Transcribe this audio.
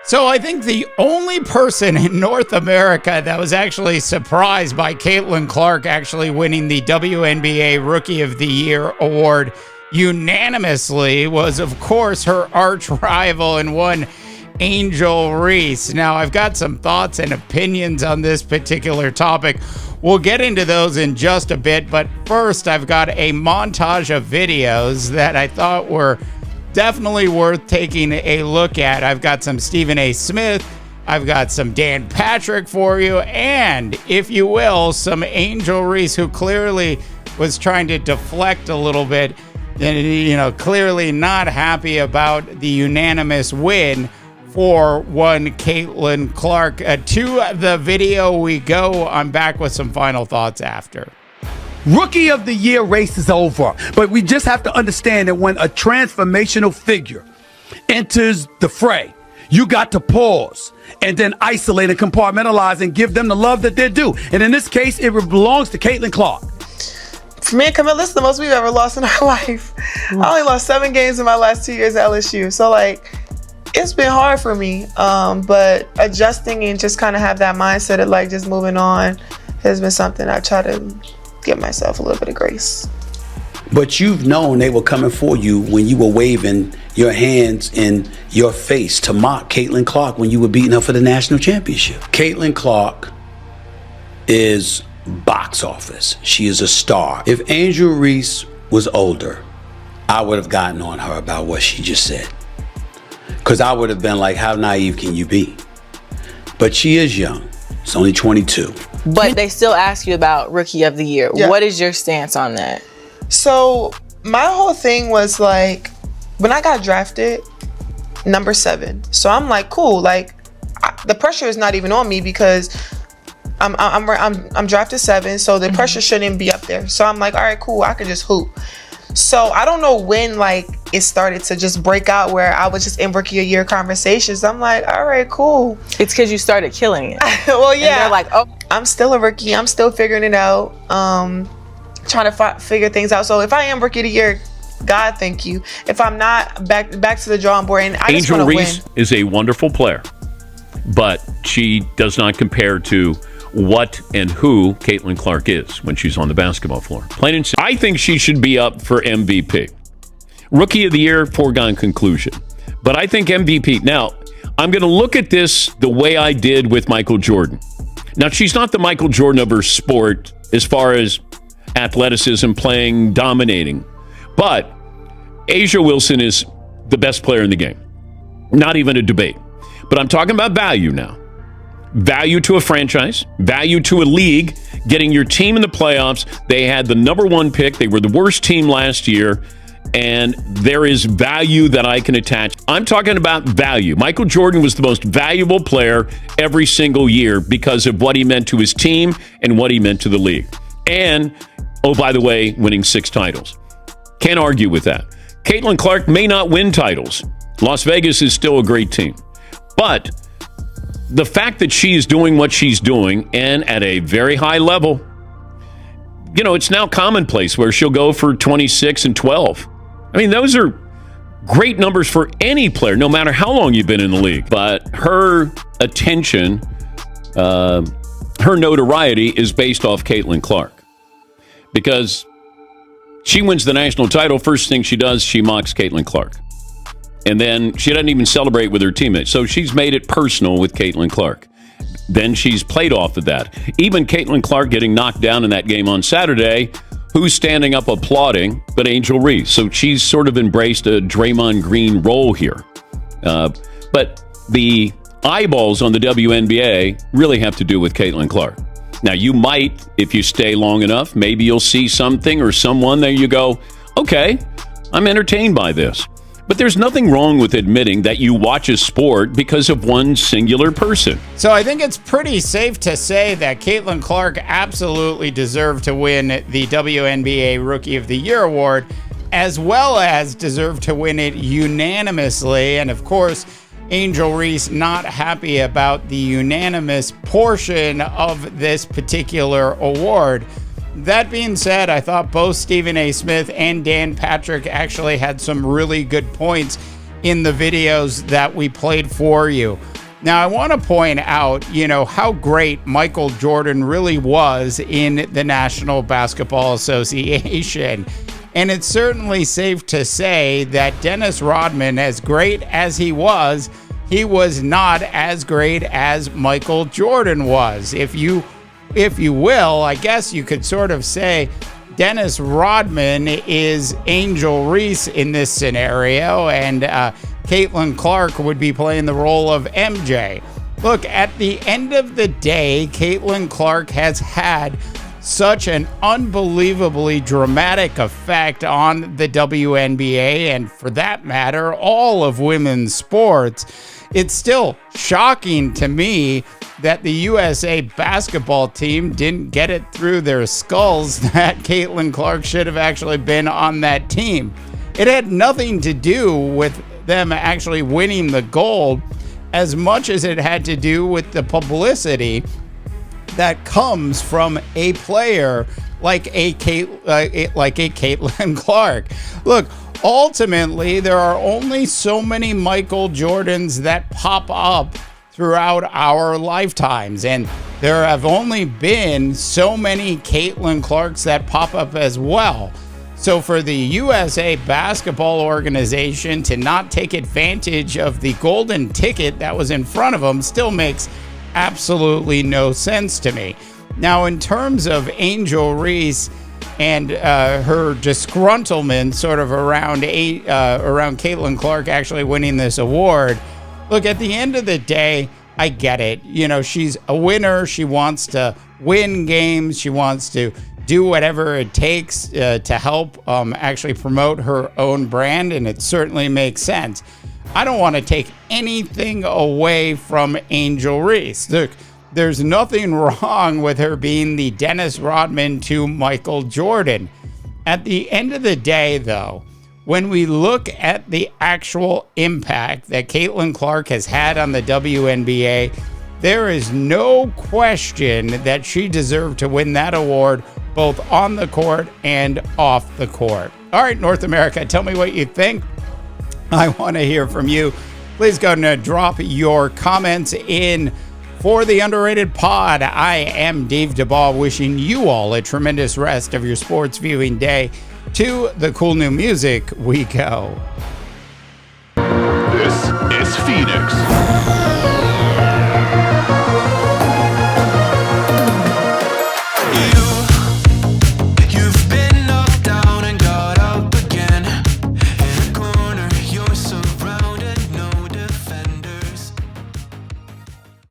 So I think the only person in North America that was actually surprised by Caitlin Clark actually winning the WNBA Rookie of the Year award unanimously was, of course, her arch rival and one Angel Reese. Now, I've got some thoughts and opinions on this particular topic. We'll get into those in just a bit, but first I've got a montage of videos that I thought were definitely worth taking a look at. I've got some Stephen A. Smith, I've got some Dan Patrick for you, and, if you will, some Angel Reese, who clearly was trying to deflect a little bit, and, clearly not happy about the unanimous win for one Caitlin Clark. To the video we go. I'm back with some final thoughts after. Rookie of the Year race is over, but we just have to understand that when a transformational figure enters the fray, you got to pause and then isolate and compartmentalize and give them the love that they're due. And in this case, it belongs to Caitlin Clark. For me and Camilla, this is the most we've ever lost in our life. I only lost 7 games in my last 2 years at LSU. So, it's been hard for me. But adjusting and just kind of have that mindset of, just moving on has been something I try to give myself a little bit of grace. But you've known they were coming for you when you were waving your hands in your face to mock Caitlin Clark when you were beating her for the national championship. Caitlin Clark is box office. She is a star. If Angel Reese was older, I would have gotten on her about what she just said. Because I would have been like, how naive can you be? But she is young. It's only 22. But they still ask you about Rookie of the Year. Yeah. What is your stance on that? So my whole thing was when I got drafted, number 7. So I'm like, cool. The pressure is not even on me because I'm drafted 7. So the pressure shouldn't be up there. So I'm like, all right, cool. I could just hoop. So I don't know when it started to just break out where I was just in Rookie of the Year conversations. I'm like, all right, cool. It's because you started killing it. Well, yeah. And they're like, oh, I'm still a rookie. I'm still figuring it out. Trying to figure things out. So if I am Rookie of the Year, God, thank you. If I'm not, back to the drawing board, and I just want to win. Angel Reese is a wonderful player, but she does not compare to what and who Caitlin Clark is when she's on the basketball floor. Plain and simple. I think she should be up for MVP. Rookie of the Year, foregone conclusion. But I think MVP. Now, I'm going to look at this the way I did with Michael Jordan. Now, she's not the Michael Jordan of her sport as far as athleticism, playing, dominating. But A'ja Wilson is the best player in the game. Not even a debate. But I'm talking about value now. Value to a franchise, value to a league, getting your team in the playoffs. They had the number 1 pick. They were the worst team last year, and there is value that I can attach. I'm talking about value. Michael Jordan was the most valuable player every single year because of what he meant to his team and what he meant to the league. And, oh, by the way, winning 6 titles. Can't argue with that. Caitlin Clark may not win titles. Las Vegas is still a great team. But the fact that she is doing what she's doing and at a very high level, it's now commonplace where she'll go for 26 and 12. I mean, those are great numbers for any player, no matter how long you've been in the league. But her attention, her notoriety is based off Caitlin Clark. Because she wins the national title, first thing she does, she mocks Caitlin Clark. And then she doesn't even celebrate with her teammates. So she's made it personal with Caitlin Clark. Then she's played off of that. Even Caitlin Clark getting knocked down in that game on Saturday, who's standing up applauding but Angel Reese? So she's sort of embraced a Draymond Green role here. But the eyeballs on the WNBA really have to do with Caitlin Clark. Now, you might, if you stay long enough, maybe you'll see something or someone there you go, okay, I'm entertained by this. But there's nothing wrong with admitting that you watch a sport because of one singular person. So I think it's pretty safe to say that Caitlin Clark absolutely deserved to win the WNBA Rookie of the Year award, as well as deserved to win it unanimously. And of course, Angel Reese not happy about the unanimous portion of this particular award. That being said, I thought both Stephen A. Smith and Dan Patrick actually had some really good points in the videos that we played for you. Now, I want to point out, how great Michael Jordan really was in the National Basketball Association. And it's certainly safe to say that Dennis Rodman, as great as he was not as great as Michael Jordan was. If you will, I guess you could sort of say Dennis Rodman is Angel Reese in this scenario, and Caitlin Clark would be playing the role of MJ. Look, at the end of the day, Caitlin Clark has had such an unbelievably dramatic effect on the WNBA, and for that matter, all of women's sports. It's still shocking to me that the USA basketball team didn't get it through their skulls that Caitlin Clark should have actually been on that team. It had nothing to do with them actually winning the gold as much as it had to do with the publicity that comes from a player like a Caitlin Clark. Look, ultimately, there are only so many Michael Jordans that pop up throughout our lifetimes, and there have only been so many Caitlin Clarks that pop up as well. So for the USA basketball organization to not take advantage of the golden ticket that was in front of them still makes absolutely no sense to me. Now, in terms of Angel Reese and her disgruntlement sort of around Caitlin Clark actually winning this award, look, at the end of the day, I get it. She's a winner. She wants to win games. She wants to do whatever it takes to help actually promote her own brand, and it certainly makes sense. I don't want to take anything away from Angel Reese. Look, there's nothing wrong with her being the Dennis Rodman to Michael Jordan. At the end of the day, though, when we look at the actual impact that Caitlin Clark has had on the WNBA, there is no question that she deserved to win that award both on the court and off the court. All right, North America, tell me what you think. I want to hear from you. Please go and drop your comments in for the Underrated Pod. I am Dave DeBall, wishing you all a tremendous rest of your sports viewing day. To the cool new music we go. This is Phoenix.